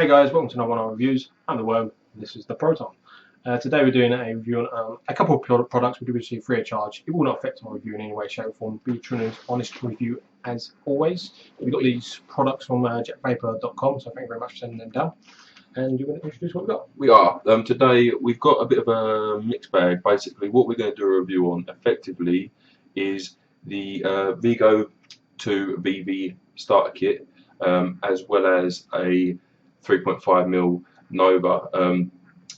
Hey guys, welcome to another one of our reviews. I'm the Worm, and this is the Proton. Today we're doing a review on a couple of products we do receive free of charge. It will not affect our review in any way, shape or form. Be true and honest review as always. We got these products from JacVapour.com, so thank you very much for sending them down. And you're going to introduce what we've got? We are. Today we've got a bit of a mixed bag. Basically what we're going to do a review on effectively is the Vgo2 VV starter kit, as well as a 3.5mm Nova.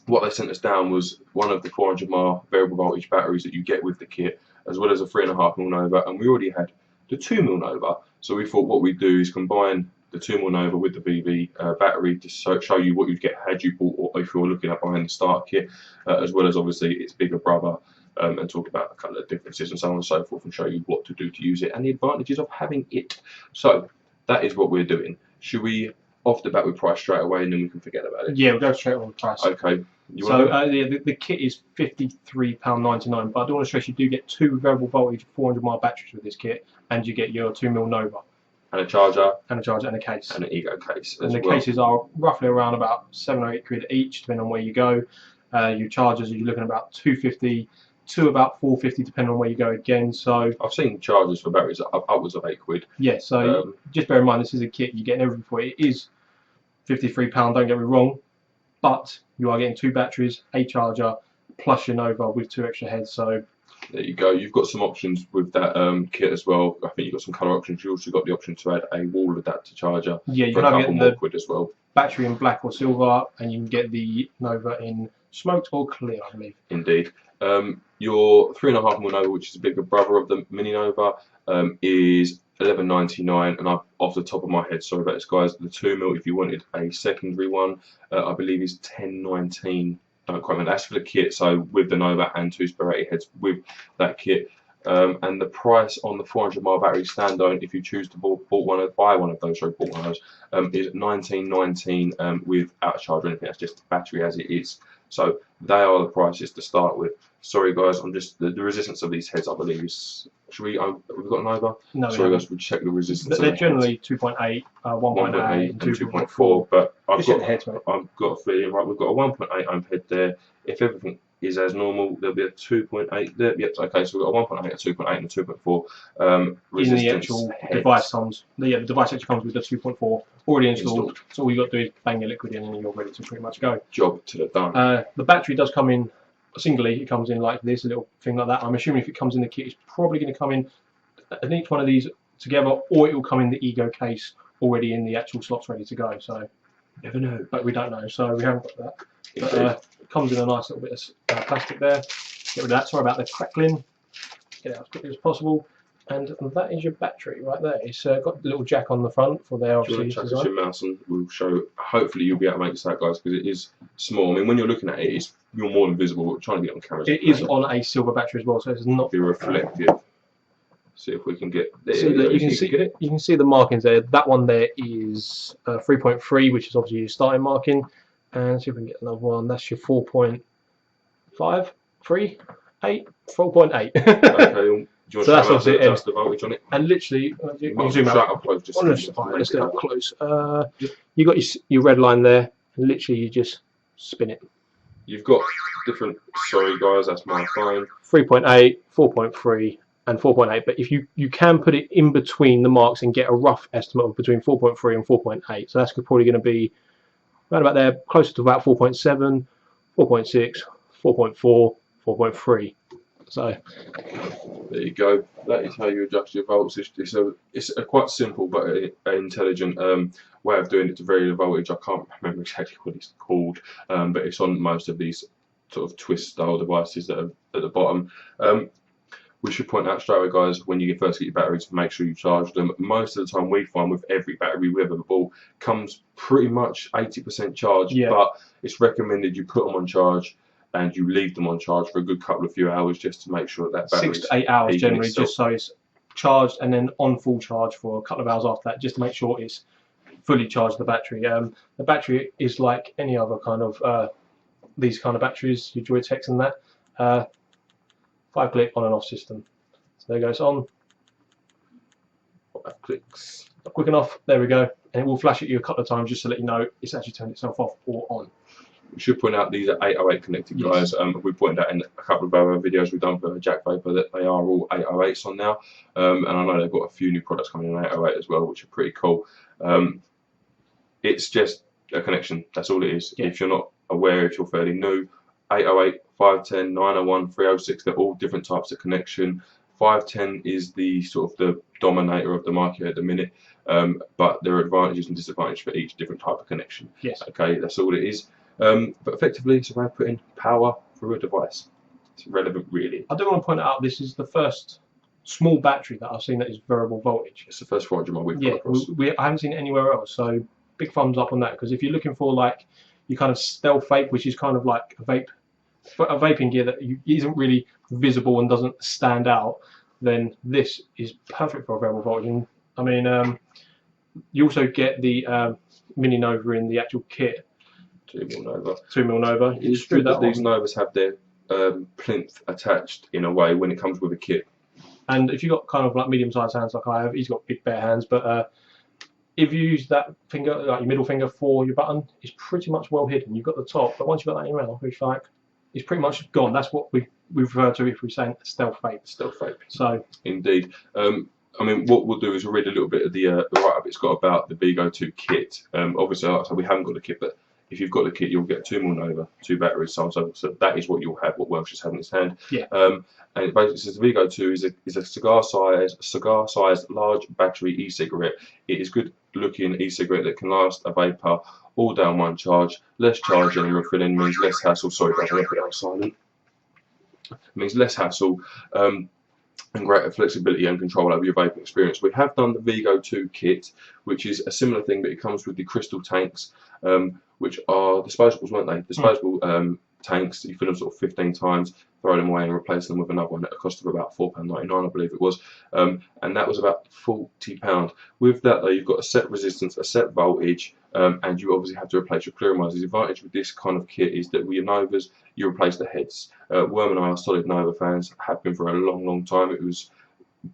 What they sent us down was one of the 400 mAh variable voltage batteries that you get with the kit, as well as a 3.5mm Nova, and we already had the 2mm Nova. So we thought what we'd do is combine the 2mm Nova with the VV battery to show you what you'd get had you bought, or if you're looking at buying the starter kit, as well as obviously its bigger brother, and talk about a couple of differences and so on and so forth, and show you what to do to use it and the advantages of having it. So that is what we're doing. Should we off the bat with price straight away and then we can forget about it? Yeah, we'll go straight on the price. Okay. The kit is £53.99, but I do want to stress you do get two variable voltage 400 mAh batteries with this kit, and you get your 2mm Nova. And a charger. And a case. And an Ego case. And the cases are roughly around about £7 or £8 each, depending on where you go. Your chargers, you're looking at about £250 to about £450, depending on where you go again. So I've seen chargers for batteries upwards of £8. Yeah, so just bear in mind this is a kit, you're getting everything for it. It is £53, don't get me wrong, but you are getting two batteries, a charger, plus your Nova with two extra heads. So there you go. You've got some options with that kit as well. I think you've got some colour options. You also got the option to add a wall adapter charger. Yeah, you for can a either couple get more the quid as well. Battery in black or silver, and you can get the Nova in smoked or clear, I believe. Indeed. Your 3.5mm Nova, which is a bigger brother of the Mini Nova, is £11.99, and off the top of my head, sorry about this guys, the 2mm, if you wanted a secondary one, I believe is £10.19. Don't quite remember. That's for the kit, so with the Nova and two spare 80 heads with that kit. And the price on the 400 mAh battery standalone, if you choose to buy one of those, is £19.19 without a charge or anything. That's just the battery as it is. So they are the prices to start with. Sorry guys, I'm just the resistance of these heads, I believe is. Should we? We've got an Nova. No, sorry guys, we'll check the resistance. They're generally 2.8, 1.8, and 2.4. But I've got a feeling, right, we've got a 1.8 ohm head there. If everything is as normal, there'll be a 2.8 there. Yep, okay, so we've got a 1.8, a 2.8 and a 2.4 resistance. In the actual device comes, the device actually comes with the 2.4 already installed. So all you've got to do is bang your liquid in and you're ready to pretty much go. Job to the done. The battery does come in singly, it comes in like this, a little thing like that. I'm assuming if it comes in the kit, it's probably going to come in each one of these together, or it will come in the Ego case already in the actual slots ready to go. So never know, but we don't know, so we haven't got that. But it comes in a nice little bit of plastic there. Get rid of that. Sorry about the crackling. Get it out as quickly as possible. And that is your battery right there. It's got the little jack on the front for there. Obviously, chuck us your mouse and we'll show. Hopefully, you'll be able to make this out, guys, because it is small. I mean, when you're looking at it, you're more than visible. We're trying to get on camera. It is on a silver battery as well, so it's not be reflective. See if we can get there. So you can see it. You can see the markings there. That one there is 3.3, which is obviously your starting marking. And see if we can get another one. That's your 4.5, 3, 8, 4.8. Okay. So that's obviously adjust the voltage on it. And literally, you can zoom out up close. Let's get up close. You got your red line there, and literally you just spin it. You've got different. Sorry guys, that's my phone. 3.8, 4.3, and 4.8. But if you can put it in between the marks and get a rough estimate of between 4.3 and 4.8. So that's probably going to be right about there, closer to about 4.7, 4.6, 4.4, 4.3. So there you go. That is how you adjust your volts. It's a quite simple but intelligent way of doing it to vary the voltage. I can't remember exactly what it's called, but it's on most of these sort of twist style devices that are at the bottom. We should point out straight away, guys, when you first get your batteries, make sure you charge them. Most of the time, we find with every battery we ever bought comes pretty much 80% charged, but it's recommended you put them on charge and you leave them on charge for a good couple of few hours just to make sure that battery 6 to 8 hours generally, just so it's charged, and then on full charge for a couple of hours after that, just to make sure it's fully charged. The battery, the battery is like any other kind of these kind of batteries, your Joytex and that. 5-click on and off system. So there goes on. 5 clicks. Not quick enough. There we go. and it will flash at you a couple of times just to let you know it's actually turned itself off or on. We should point out these are 808 connected, guys. We pointed out in a couple of other videos we've done for JacVapour that they are all 808s on now, and I know they've got a few new products coming in 808 as well, which are pretty cool. It's just a connection, that's all it is. If you're not aware, if you're fairly new, 808, 510, 901, 306, they're all different types of connection. 510 is the sort of the dominator of the market at the minute, but there are advantages and disadvantages for each different type of connection. Yes. Okay, that's all it is. But effectively, it's a way of putting power through a device. It's irrelevant, really. I do want to point out this is the first small battery that I've seen that is variable voltage. It's the first 400 mile we've come across. I haven't seen it anywhere else, so big thumbs up on that. Because if you're looking for like your kind of stealth vape, which is kind of like a vaping gear that isn't really visible and doesn't stand out, then this is perfect for a variable voltage. And, I mean, you also get the Mini Nova in the actual kit. 2mm Nova. 2mm Nova. It's true that these Novas have their plinth attached in a way when it comes with a kit. And if you've got kind of like medium-sized hands like I have, he's got big bare hands, but if you use that finger, like your middle finger for your button, it's pretty much well hidden. You've got the top, but once you've got that in your mouth, it's pretty much gone. That's what we refer to if we're saying stealth vape. Stealth vape. So indeed. I mean, what we'll do is we'll read a little bit of the write-up it's got about the Vgo2 kit. Obviously, like I said, we haven't got the kit, but if you've got the kit, you'll get 2mm Nova, 2 batteries, so on and so forth. So that is what you'll have, what Welsh has had in his hand. Yeah. And it basically says the Vgo2 is a cigar-sized large battery e-cigarette. It is good-looking e-cigarette that can last a vapor all down one charge. Less charging and refilling means less hassle. Sorry, guys, I'm going to put it on silent. It means less hassle. And greater flexibility and control over your vaping experience. We have done the Vgo2 kit, which is a similar thing, but it comes with the crystal tanks, which are disposables, weren't they? Disposable tanks. You fill them sort of 15 times, throw them away, and replace them with another one at a cost of about £4.99, I believe it was. And that was about £40. With that, though, you've got a set resistance, a set voltage, and you obviously have to replace your clear risers. The advantage with this kind of kit is that with your Novas, you replace the heads. Worm and I are solid Nova fans, have been for a long, long time. It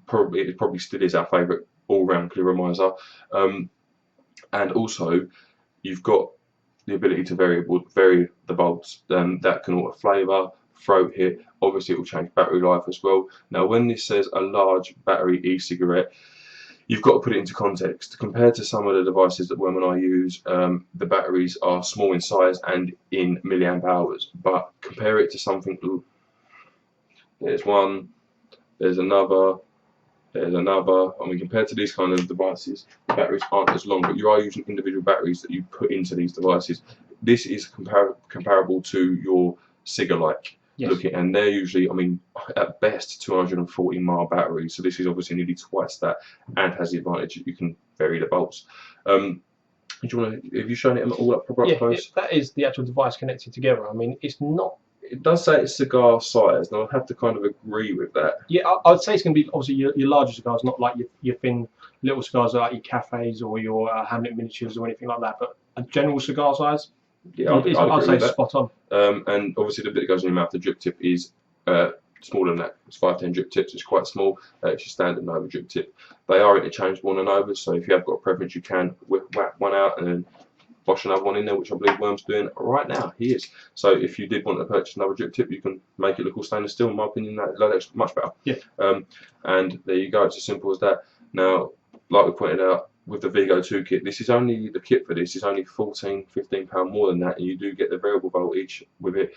probably still is our favourite all-round clear riser. And also, you've got the ability to vary the volts. That can alter flavour, throat hit. Obviously, it will change battery life as well. Now, when this says a large battery e-cigarette, you've got to put it into context. Compared to some of the devices that Worm and I use, the batteries are small in size and in milliamp hours. But compare it to something. Ooh, there's one. There's another. There's another. I mean, compared to these kind of devices, the batteries aren't as long, but you are using individual batteries that you put into these devices. This is comparable to your cigar-like. Yes. Looking, and they're usually, I mean, at best 240 mile batteries. So this is obviously nearly twice that, and has the advantage that you can vary the volts. Do you want to? Have you shown it all up properly? Yeah, that is the actual device connected together. I mean, it's not. It does say it's cigar size. Now I have to kind of agree with that. Yeah, I'd say it's going to be obviously your larger cigars, not like your thin little cigars like your cafes or your Hamlet miniatures or anything like that. But a general cigar size. Yeah, I'd say it's spot on. And obviously the bit that goes in your mouth, the drip tip, is smaller than that. It's 510 drip tips. It's quite small. It's your standard Nova drip tip. They are interchangeable on the Novas, so if you have got a preference, you can whack one out and then wash another one in there, which I believe Worm's doing right now. He is. So if you did want to purchase another drip tip, you can make it look all stainless steel. In my opinion, that's much better. Yeah. And there you go. It's as simple as that. Now, like we pointed out, with the Vgo2 kit, this is only the kit for this is only £14–15 more than that, and you do get the variable voltage with it.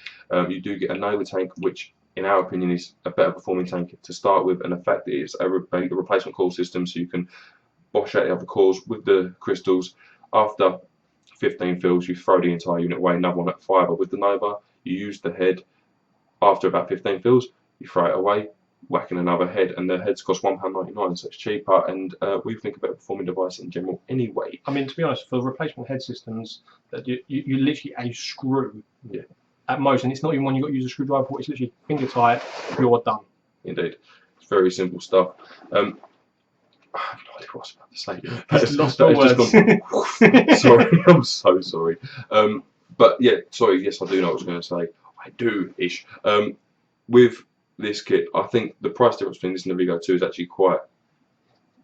You do get a Nova tank, which in our opinion is a better performing tank to start with, and the fact that it's a replacement coil system, so you can wash out the other coils with the crystals. After 15 fills, you throw the entire unit away. Another one at 5. With the Nova, you use the head. After about 15 fills, you throw it away, whacking another head, and the heads cost £1.99, so it's cheaper, and we think a better performing device in general anyway. I mean, to be honest, for replacement head systems, that you literally a screw at most, and it's not even one you've got to use a screwdriver for. It's literally finger tight, you're done. Indeed, it's very simple stuff. I have no idea what I was about to say. Lost all words. Sorry, I'm so sorry. But yeah, sorry. Yes, I do know what I was going to say. I do-ish. With this kit, I think the price difference between this and the Vgo2 is actually quite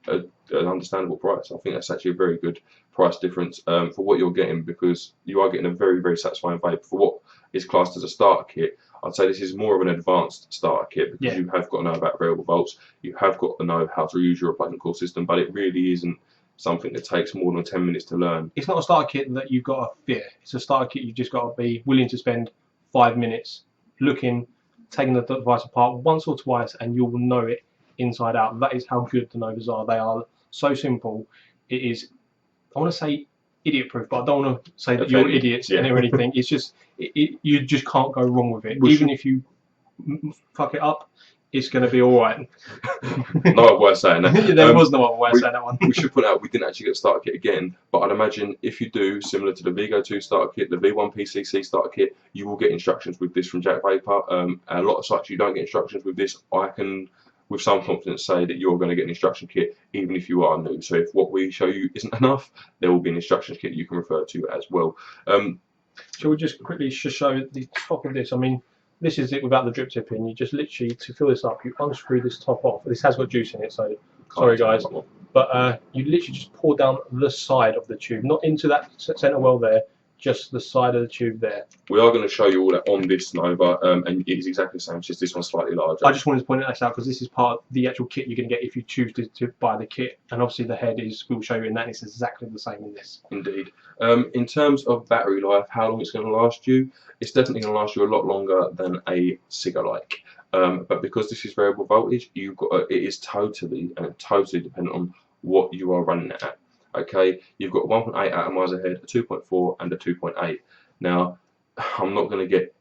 an understandable price. I think that's actually a very good price difference for what you're getting, because you are getting a very, very satisfying vape for what is classed as a starter kit. I'd say this is more of an advanced starter kit, because you have got to know about variable volts, you have got to know how to use your replacement core system, but it really isn't something that takes more than 10 minutes to learn. It's not a starter kit that you've got to fear. It's a starter kit you've just got to be willing to spend 5 minutes looking, taking the device apart once or twice, and you will know it inside out. That is how good the Novas are. They are so simple. It is, I want to say idiot proof, but I don't want to say that you're idiots or anything. It's just, you just can't go wrong with it. Even if you fuck it up, it's going to be all right. No other way of saying that. Yeah, there was no other way of saying that one. We should put out, we didn't actually get a starter kit again, but I'd imagine if you do, similar to the Vgo2 starter kit, the V1 PCC starter kit, you will get instructions with this from JacVapour. A lot of sites you don't get instructions with this. I can, with some confidence, say that you're going to get an instruction kit even if you are new. So if what we show you isn't enough, there will be an instructions kit you can refer to as well. Shall we just quickly show the top of this? I mean, this is it without the drip tip in. You just literally, to fill this up, you unscrew this top off. This has got juice in it, so sorry guys. But you literally just pour down the side of the tube, not into that centre well there, just the side of the tube there. We are going to show you all that on this Nova, and it is exactly the same, just this one's slightly larger. I just wanted to point this out because this is part of the actual kit you're going to get if you choose to buy the kit, and obviously the head is, we'll show you in that, and it's exactly the same in this. Indeed. In terms of battery life, how long it's going to last you, it's definitely going to last you a lot longer than a cigar-like. But because this is variable voltage, you've got it is totally dependent on what you are running it at. Okay, you've got 1.8 atomizer head, a 2.4 and a 2.8. Now, I'm not going to get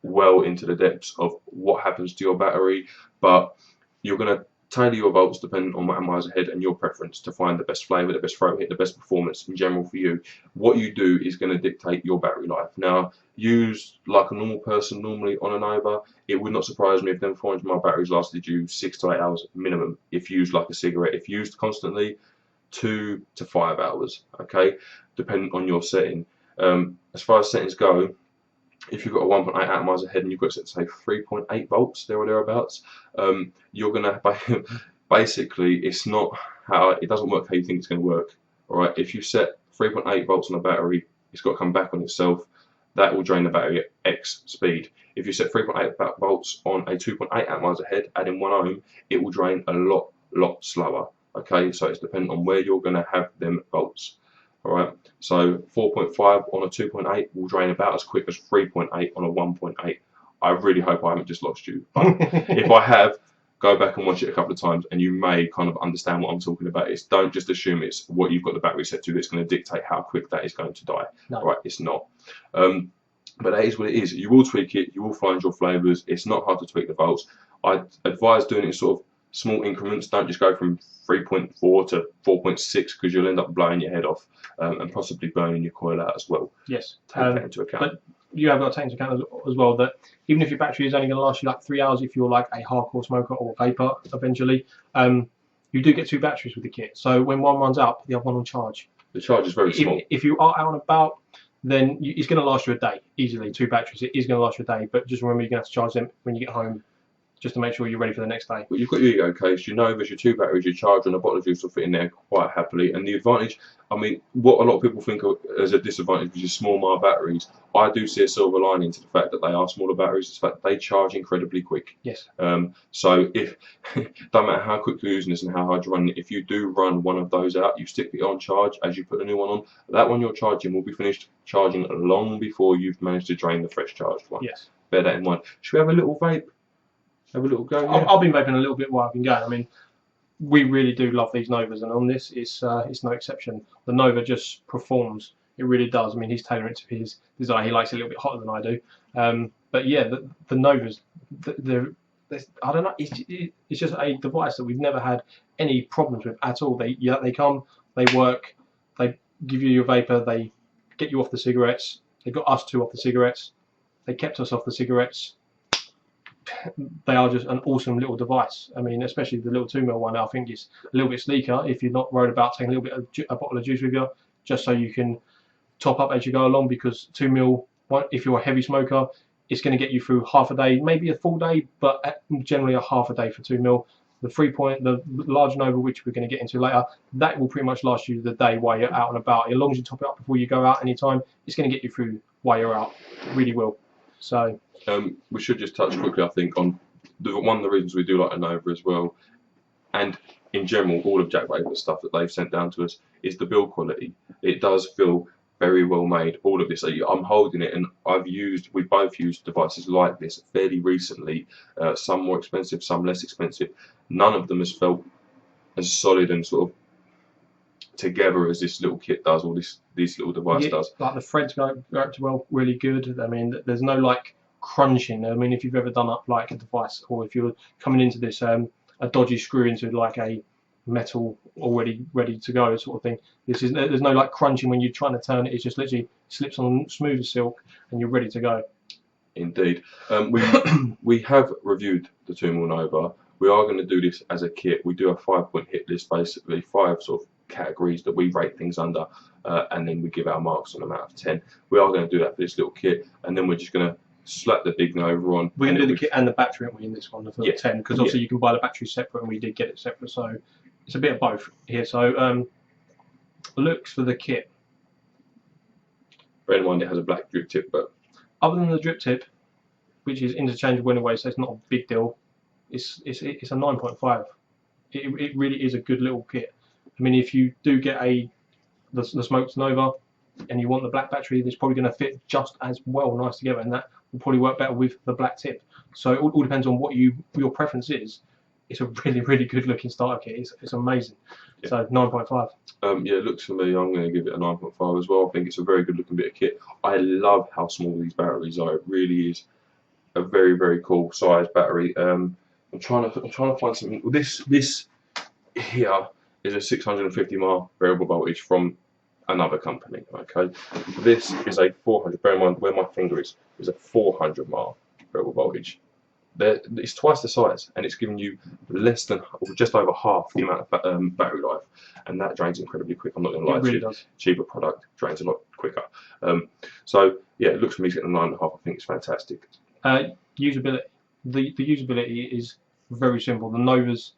well into the depths of what happens to your battery, but you're going to tailor your volts depending on what atomizer head and your preference to find the best flavour, the best throat hit, the best performance in general for you. What you do is going to dictate your battery life. Now, used like a normal person normally on a Nova, it would not surprise me if them 400 mAh batteries lasted you 6 to 8 hours minimum if used like a cigarette. If used constantly, 2 to 5 hours, okay, depending on your setting. As far as settings go, if you've got a 1.8 atomizer head and you've got set to say 3.8 volts there or thereabouts, you're gonna basically, it's not how it doesn't work how you think it's going to work. All right, if you set 3.8 volts on a battery, it's got to come back on itself. That will drain the battery at X speed. If you set 3.8 volts on a 2.8 atomizer head, adding 1 ohm, it will drain a lot slower. Okay, so it's dependent on where you're going to have them volts. Alright, so 4.5 on a 2.8 will drain about as quick as 3.8 on a 1.8. I really hope I haven't just lost you. But if I have, go back and watch it a couple of times and you may kind of understand what I'm talking about. It's, don't just assume it's what you've got the battery set to that's going to dictate how quick that is going to die. No. Right, it's not. But that is what it is. You will tweak it, you will find your flavours. It's not hard to tweak the volts. I'd advise doing it in sort of small increments. Don't just go from 3.4 to 4.6 because you'll end up blowing your head off and possibly burning your coil out as well. Yes, take that into account. But you have got to take into account as well that even if your battery is only going to last you like 3 hours, if you're like a hardcore smoker or vapor eventually, you do get 2 batteries with the kit. So when one runs out, put the other one on charge. The charge is very small. If you are out and about, then it's going to last you a day easily. 2 batteries, it is going to last you a day. But just remember, you're going to have to charge them when you get home, just to make sure you're ready for the next day. Well, you've got your Ego case, you know there's your 2 batteries, your charger and a bottle of juice will fit in there quite happily. And the advantage, I mean, what a lot of people think of as a disadvantage, which is small mAh batteries, I do see a silver lining to the fact that they are smaller batteries. It's the fact that they charge incredibly quick. Yes. So if, don't matter how quick you're using this and how hard you're running it, if you do run one of those out, you stick it on charge as you put the new one on, that one you're charging will be finished charging long before you've managed to drain the fresh charged one. Yes. Bear that in mind. Should we have a little vape? Have a little go. Yeah? I've been vaping a little bit while I've been going. I mean, we really do love these Novas, and on this, it's no exception. The Nova just performs. It really does. I mean, he's tailoring it to his desire. He likes it a little bit hotter than I do. But yeah, the Novas, I don't know. It's just a device that we've never had any problems with at all. They come, they work, they give you your vapor, they get you off the cigarettes. They got us 2 off the cigarettes. They kept us off the cigarettes. They are just an awesome little device. I mean, especially the little 2ml one, I think is a little bit sleeker if you're not worried about taking a little bit of a bottle of juice with you, just so you can top up as you go along, because 2ml, if you're a heavy smoker, it's going to get you through half a day, maybe a full day, but generally a half a day for 2ml. The 3-point, the large Nova, which we're going to get into later, that will pretty much last you the day while you're out and about. As long as you top it up before you go out anytime, it's going to get you through while you're out. It really will. So we should just touch quickly, I think, on one of the reasons we do like a Nova as well, and in general, all of JacVapour stuff that they've sent down to us is the build quality. It does feel very well made. All of this, I'm holding it, and we've both used devices like this fairly recently. Some more expensive, some less expensive. None of them has felt as solid and sort of together as this little kit does, or this little device does. Like the threads go well, really good. I mean, there's no like crunching. I mean, if you've ever done up like a device, or if you're coming into this a dodgy screw into like a metal already ready to go sort of thing, there's no like crunching when you're trying to turn it. It just literally slips on smooth as silk, and you're ready to go. Indeed. We have reviewed the 2mm Nova. We are going to do this as a kit. We do a 5-point hit list, basically 5 sort of categories that we rate things under, and then we give our marks on them out of 10. We are going to do that for this little kit, and then we're just going to slap the big Nova on. We're going to do the kit and the battery, aren't we, in this one for 10? Because obviously you can buy the battery separate, and we did get it separate, so it's a bit of both here. So looks for the kit. Bear in mind it has a black drip tip, but other than the drip tip, which is interchangeable anyway, so it's not a big deal. It's a 9.5. It really is a good little kit. I mean, if you do get the smoked Nova and you want the black battery, it's probably going to fit just as well, nice together, and that will probably work better with the black tip. So it all depends on what your preference is. It's a really good looking starter kit. It's amazing. Yeah. So 9.5. Yeah, it looks for me, I'm going to give it a 9.5 as well. I think it's a very good looking bit of kit. I love how small these batteries are. It really is a very cool size battery. I'm trying to find something. This here is a 650 mAh variable voltage from another company. Okay, this is a 400. Bear in mind where my finger is a 400 mAh variable voltage. It's twice the size, and it's giving you less than, or just over half the amount of battery life, and that drains incredibly quick. I'm not going to lie to you. Cheaper product drains a lot quicker. So yeah, it looks for me getting a 9.5. I think it's fantastic. Usability. The usability is very simple. The Novas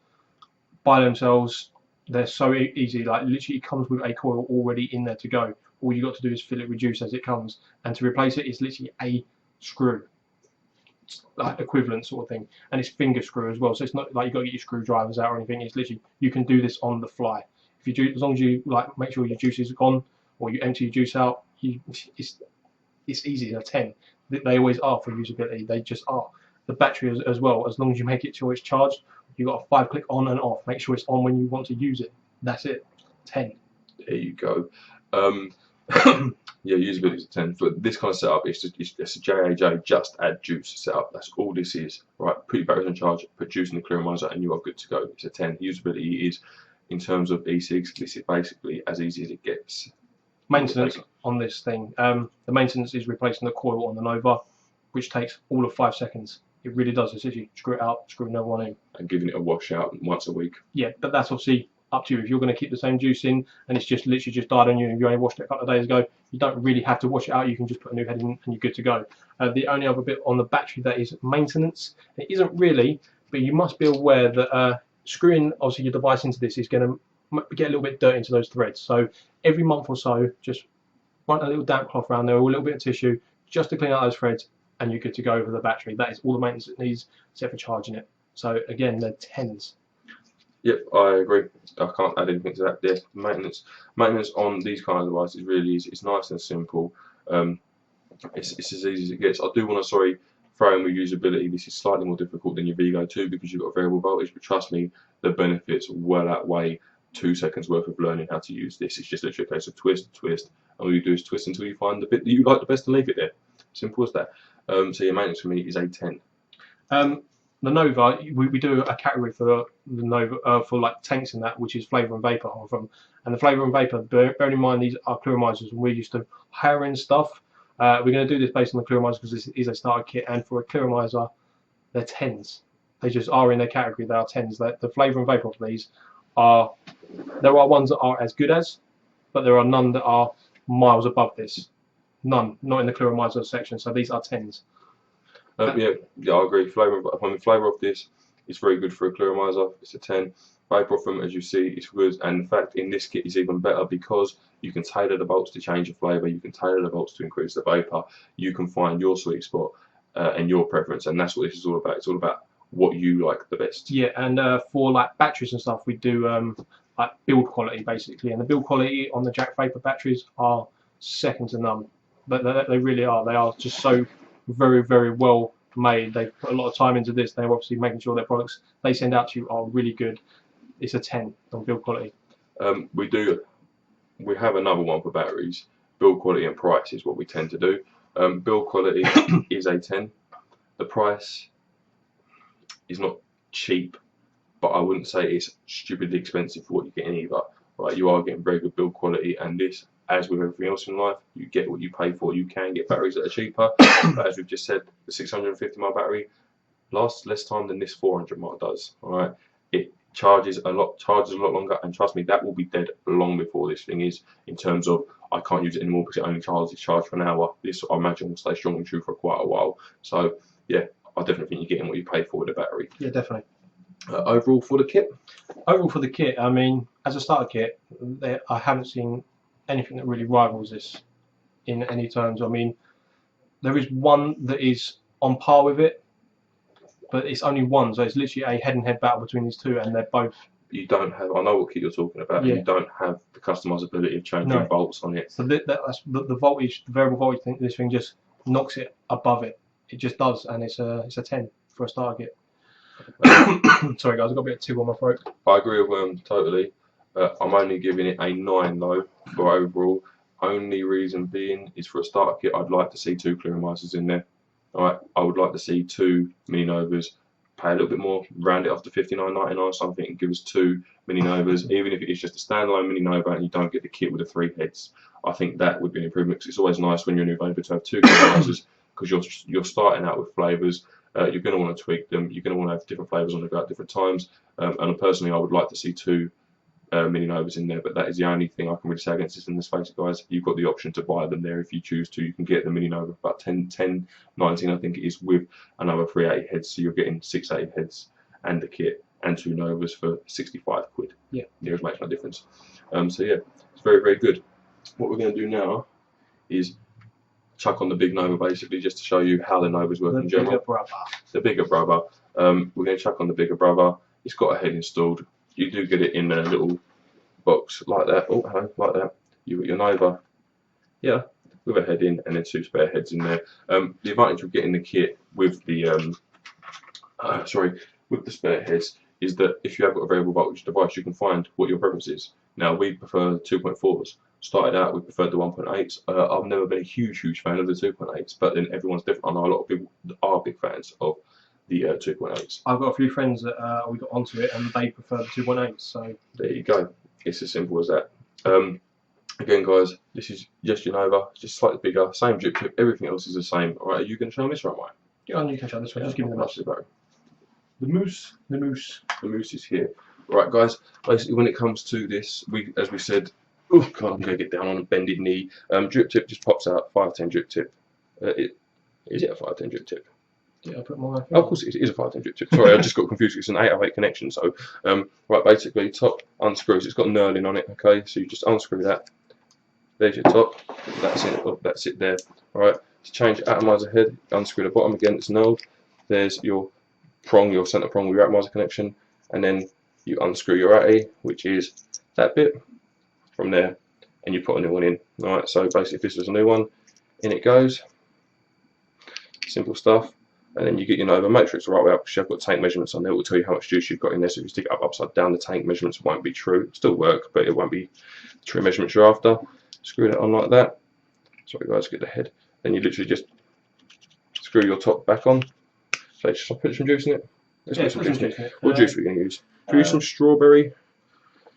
by themselves, they're so easy. Like literally, it comes with a coil already in there to go. All you got to do is fill it with juice as it comes, and to replace it, it's literally a screw, like equivalent sort of thing, and it's finger screw as well. So it's not like you got to get your screwdrivers out or anything. It's literally you can do this on the fly. If you do, as long as you like make sure your juice is gone or you empty your juice out, it's easy. A 10. They always are for usability. They just are. The battery as well. As long as you make it sure it's charged, you got a 5-click on and off. Make sure it's on when you want to use it. That's it. 10. There you go. Yeah, usability is a 10. For this kind of setup, it's a JAJ just add juice setup. That's all this is. Right, put your batteries on charge, put juice in the clearomizer, and you are good to go. It's a 10. Usability is, in terms of e-cigs, this is basically as easy as it gets. Maintenance on this thing. The maintenance is replacing the coil on the Nova, which takes all of 5 seconds. It really does. It's literally screw it out, screw another one in, and giving it a wash out once a week. Yeah, but that's obviously up to you. If you're going to keep the same juice in and it's just literally just died on you and you only washed it a couple of days ago, you don't really have to wash it out. You can just put a new head in and you're good to go. The only other bit on the battery that is maintenance, it isn't really, but you must be aware that screwing obviously your device into this is going to get a little bit dirt into those threads. So every month or so, just run a little damp cloth around there or a little bit of tissue just to clean out those threads, and you're good to go for the battery. That is all the maintenance it needs, except for charging it. So again, they're 10s. Yep, I agree. I can't add anything to that. Yeah, maintenance on these kind of devices really is, it's nice and simple. It's as easy as it gets. I do want to throw in with usability. This is slightly more difficult than your Vgo2 because you've got variable voltage, but trust me, the benefits well outweigh 2 seconds worth of learning how to use this. It's just literally a case of twist, and all you do is twist until you find the bit that you like the best and leave it there. Simple as that. So your maintenance for me is a 10. The Nova, we do a category for the Nova for like tanks and that, which is flavour and vapour from. And the flavour and vapour, bearing in mind these are clearomizers, and we're used to higher end stuff. We're going to do this based on the clearomizer because this is a starter kit, and for a clearomizer, they're 10s. They just are in their category. They are 10s. The flavour and vapour of these are, there are ones that are as good as, but there are none that are miles above this. None, not in the clearomizer section. So these are 10s. Yeah, I agree. Flavour of this It's very good for a clearomizer. It's a 10. Vapour from, as you see, is good, and in fact in this kit is even better because you can tailor the bolts to change the flavour, you can tailor the bolts to increase the vapour, you can find your sweet spot and your preference, and that's what this is all about. It's all about what you like the best. Yeah, and for like batteries and stuff, we do like build quality basically, and the build quality on the JacVapour batteries are second to none. But they really are. They are just so very, very well made. They put a lot of time into this. They're obviously making sure their products they send out to you are really good. It's a 10 on build quality. We have another one for batteries. Build quality and price is what we tend to do. Build quality is a 10. The price is not cheap, but I wouldn't say it's stupidly expensive for what you're getting either. Right, you are getting very good build quality, and this, as with everything else in life, you get what you pay for. You can get batteries that are cheaper, but as we've just said, the 650 mAh battery lasts less time than this 400 mAh does. All right, it charges a lot longer, and trust me, that will be dead long before this thing is. In terms of, I can't use it anymore because it only charged for an hour. This, I imagine, will stay strong and true for quite a while. So yeah, I definitely think you're getting what you pay for with the battery. Yeah, definitely. Overall for the kit? Overall for the kit, I mean, as a starter kit, I haven't seen anything that really rivals this in any terms. I mean, there is one that is on par with it, but it's only one, so it's literally a head-and-head battle between these two, and they're both. You don't have. I know what kit you're talking about. Yeah. You don't have the customizability of changing volts on it. So that's the voltage, the variable voltage thing. This thing just knocks it above it. It just does, and it's a 10 for a starter kit. Sorry guys, I've got a bit of tickle on my throat. I agree with totally. I'm only giving it a 9 though for overall. Only reason being is for a starter kit, I'd like to see 2 clearomizers in there. Alright, I would like to see 2 mini novas. Pay a little bit more, round it off to $59.99 or something, and give us 2 mini novas. Even if it is just a standalone mini nova and you don't get the kit with the 3 heads, I think that would be an improvement. Because it's always nice when you're a new vapour to have 2 clearomizers, because you're starting out with flavours. You're going to want to tweak them. You're going to want to have different flavours on the go at different times. And personally, I would like to see 2 mini novas in there, but that is the only thing I can really say against this. In this face, guys, you've got the option to buy them there if you choose to. You can get the mini nova for about 19 I think it is, with another 380 heads, so you're getting 680 heads and the kit and 2 novas for 65 quid. Yeah, it makes no difference. So yeah, it's very, very good. What we're going to do now is chuck on the big nova, basically, just to show you how the novas work in general. The bigger brother. We're going to chuck on the bigger brother. It's got a head installed. You do get it in a little box like that. Oh, hello, like that. You've got your nova, yeah, with a head in, and then 2 spare heads in there. The advantage of getting the kit with the with the spare heads is that if you have got a variable voltage device, you can find what your preference is. Now, we prefer 2.4s. Started out, we preferred the 1.8s. I've never been a huge fan of the 2.8s, but then everyone's different. I know a lot of people are big fans of the 2.8s. I've got a few friends that we got onto it, and they prefer the 2.8s. So there you go. It's as simple as that. Again, guys, this is just your nova, just slightly bigger, same drip tip. Everything else is the same. All right, are you going to show me this, right, Mike? Yeah, you can show this one. Just give me the mouse. The moose is here. Right, guys. Basically, when it comes to this, as we said, oh god, I'm going to get down on a bended knee. Drip tip just pops out. 510 drip tip. Is it a 510 drip tip? Yeah, I put my. Oh, of course, it is a 510 drip tip. Sorry, I just got confused. It's an 808 connection. So, right, basically, top unscrews. It's got knurling on it. Okay, so you just unscrew that. There's your top. That's it. Oh, that's it there. All right. To change atomizer head, unscrew the bottom again. It's knurled. There's your prong, your center prong with your atomizer connection, and then you unscrew your atty, which is that bit from there, and you put a new one in. All right. So basically, if this was a new one, in it goes. Simple stuff. And then you get your nova. Make sure it's the right way up, because you've got tank measurements on there. It will tell you how much juice you've got in there. So if you stick it up upside down, the tank measurements won't be true. It'll still work, but it won't be the true measurements you're after. Screw that on like that. Sorry guys, get the head. Then you literally just screw your top back on. So just put some juice in it. Let's put some juice in it. What juice are we going to use? Do we use some strawberry?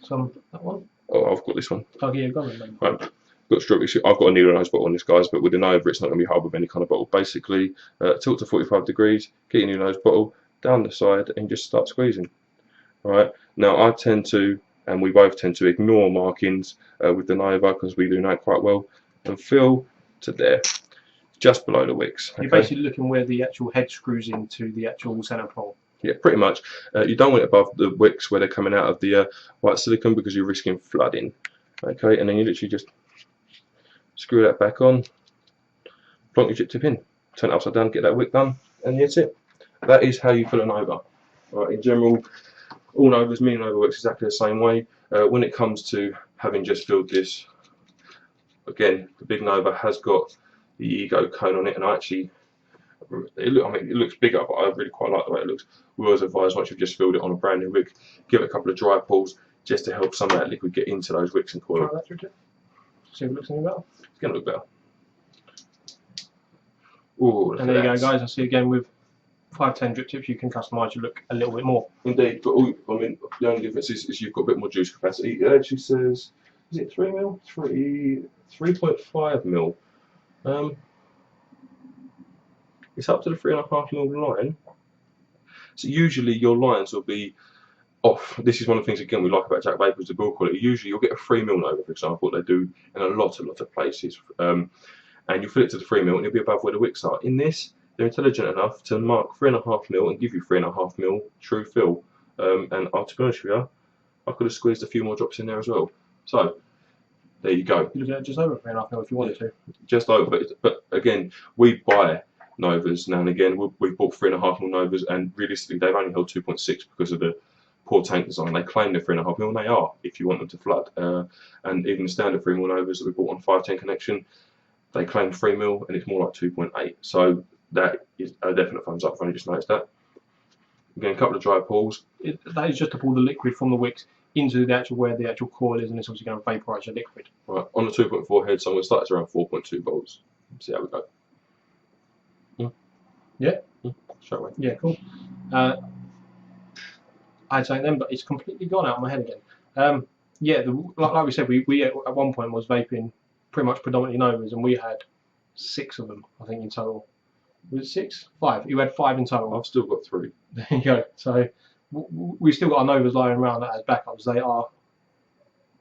That one? Oh, I've got this one. Oh yeah, go on then. Right. Got strawberry. I've got a needle nose bottle on this, guys, but with the nova, it's not going to be hard with any kind of bottle. Basically, tilt to 45 degrees, get your needle nose bottle down the side, and just start squeezing. All right. Now, I tend to, and we both tend to, ignore markings with the nova, because we do know quite well, and fill to there, just below the wicks. Okay? You're basically looking where the actual head screws into the actual center prong. Yeah, pretty much. You don't want it above the wicks where they're coming out of the white silicone because you're risking flooding. Okay, and then you literally just screw that back on, plonk your chip tip in, turn it upside down, get that wick done, and that's it. That is how you fill a Nova. Right, in general, all Novas, mini Nova works exactly the same way. When it comes to having just filled this, again, the big Nova has got the Ego cone on it, and I actually, it looks bigger, but I really quite like the way it looks. We always advise once you've just filled it on a brand new wick, give it a couple of dry pulls just to help some of that liquid get into those wicks and coil. See if it looks any better. It's going to look better. Ooh, and there you go, guys. I see again with 5-10 drip tips, you can customise your look a little bit more. Indeed, but I mean, the only difference is you've got a bit more juice capacity. It actually says, is it 3 mil? 3.5 mil. It's up to the 3.5 mil line. So usually your lines will be off. This is one of the things again we like about JacVapour is the build quality. Usually you'll get a 3 mil Nova, for example, they do in a lot of places, and you fill it to the 3 mil and it'll be above where the wicks are. In this, they're intelligent enough to mark 3.5 mil and give you 3.5 mil true fill. And to be honest with you, I could have squeezed a few more drops in there as well. So there you go. You look at just over 3.5 mil if you wanted to. Just over, but again, we buy Novas now and again. We've bought 3.5 mil Novas, and realistically, they've only held 2.6 because of the poor tank design. They claim they're 3.5 mil, and they are if you want them to flood. And even the standard 3 mil Novas that we bought on 510 connection, they claim 3 mil, and it's more like 2.8. So that is a definite thumbs up. I've only just noticed that. Again, a couple of dry pulls. That is just to pull the liquid from the wicks into the actual where the actual coil is, and it's obviously going to vaporise your liquid. Right, on the 2.4 head, so I'm going to start at around 4.2 volts. See how we go. Yeah. Straight away. Yeah, cool. I'd say then, but it's completely gone out of my head again. Yeah, like we said, we at one point was vaping pretty much predominantly Novas, and we had 6 of them, I think, in total. Was it 6? 5. You had 5 in total. I've still got 3. There you go. So we still got our Novas lying around as backups. They are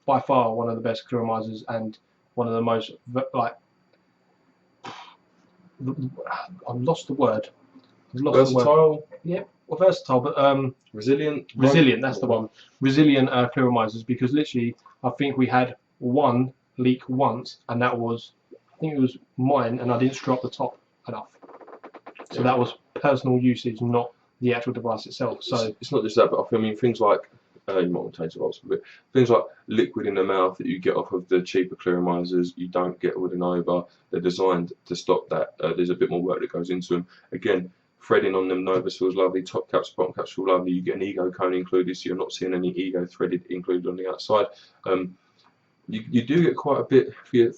by far one of the best clearizers and one of the most I've lost the word. Versatile. Yeah, well, versatile, but resilient. Resilient. That's the one. Resilient clearizers, because literally, I think we had one leak once, and that was, I think it was mine, and I didn't screw up the top enough. So that was personal usage, not the actual device itself. So it's not just that, but I mean things like you might want to change the volts a bit. Things like liquid in the mouth that you get off of the cheaper clearizers, you don't get with a Nova. They're designed to stop that. There's a bit more work that goes into them. Again, threading on them Novas feels lovely. Top caps, bottom caps feel lovely. You get an Ego cone included, so you're not seeing any Ego threaded included on the outside. You do get quite a bit for your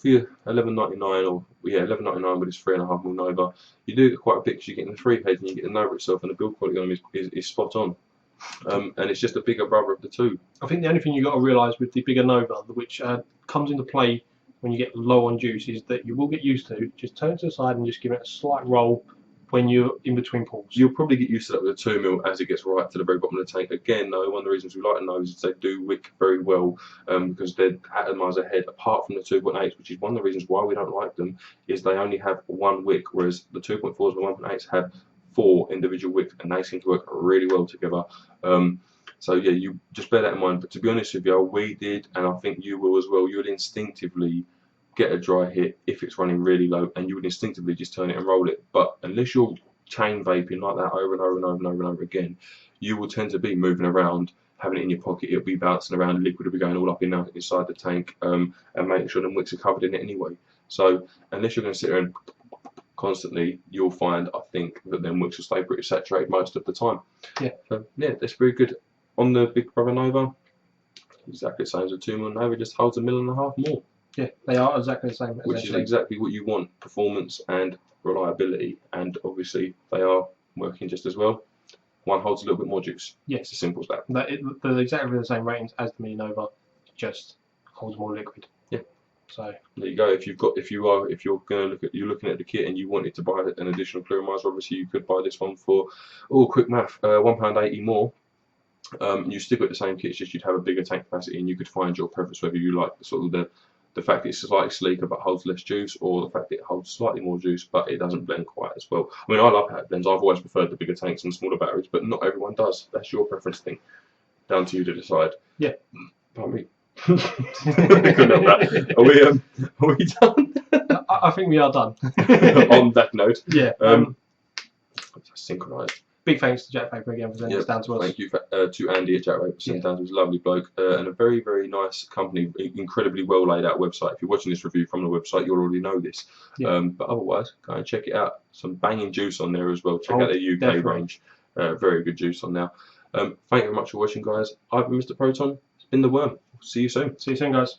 $11.99, or $11.99 with this 3.5 mil Nova. You do get quite a bit because you're getting the 3 heads and you get the Nova itself, and the build quality on them is spot on. And it's just a bigger brother of the two. I think the only thing you've got to realise with the bigger Nova, which comes into play when you get low on juice, is that you will get used to just turn it to the side and just give it a slight roll when you're in between pulls. You'll probably get used to that with a 2 mil as it gets right to the very bottom of the tank. Again, though, one of the reasons we like the Novas is they do wick very well because they're atomised ahead, apart from the 2.8s, which is one of the reasons why we don't like them, is they only have one wick, whereas the 2.4s and the 1.8s have 4 individual wicks, and they seem to work really well together. So yeah, you just bear that in mind. But to be honest with you, we did, and I think you will as well, you would instinctively get a dry hit if it's running really low, and you would instinctively just turn it and roll it. But unless you're chain vaping like that over and over and over and over and over again, you will tend to be moving around, having it in your pocket. It'll be bouncing around, liquid will be going all up inside the tank, and making sure the wicks are covered in it anyway. So unless you're going to sit there and constantly, you'll find, I think, that them wicks will stay pretty saturated most of the time. Yeah. So yeah, that's very good. On the Big Brother Nova, exactly the same as a 2 mil Nova, just holds 1.5 mil more. Yeah, they are exactly the same. Which is exactly what you want: performance and reliability. And obviously, they are working just as well. One holds a little bit more juice. Yes, it's as simple as that. They're exactly the same ratings as the Mini Nova, just holds more liquid. Yeah. So there you go. If you're going to you're looking at the kit and you wanted to buy an additional clearizer, obviously you could buy this one for quick math, £1.80 more. You still got the same kit, it's just you'd have a bigger tank capacity, and you could find your preference whether you like sort of the fact that it's slightly sleeker but holds less juice, or the fact that it holds slightly more juice but it doesn't blend quite as well. I mean, I love how it blends. I've always preferred the bigger tanks and smaller batteries, but not everyone does. That's your preference thing. Down to you to decide. Yeah. Pardon me. Couldn't help that. Are we done? I think we are done. On that note. Yeah. Synchronised. Big thanks to JacVapour again for sending this down to us. Thank you to Andy at JacVapour for sending down to us. Lovely bloke and a very, very nice company. Incredibly well laid out website. If you're watching this review from the website, you'll already know this. Yeah. But otherwise, go and check it out. Some banging juice on there as well. Check out their UK definitely. range. Very good juice on now. Thank you very much for watching, guys. I've been Mr. Proton. It's been the Worm. See you soon. See you soon, guys.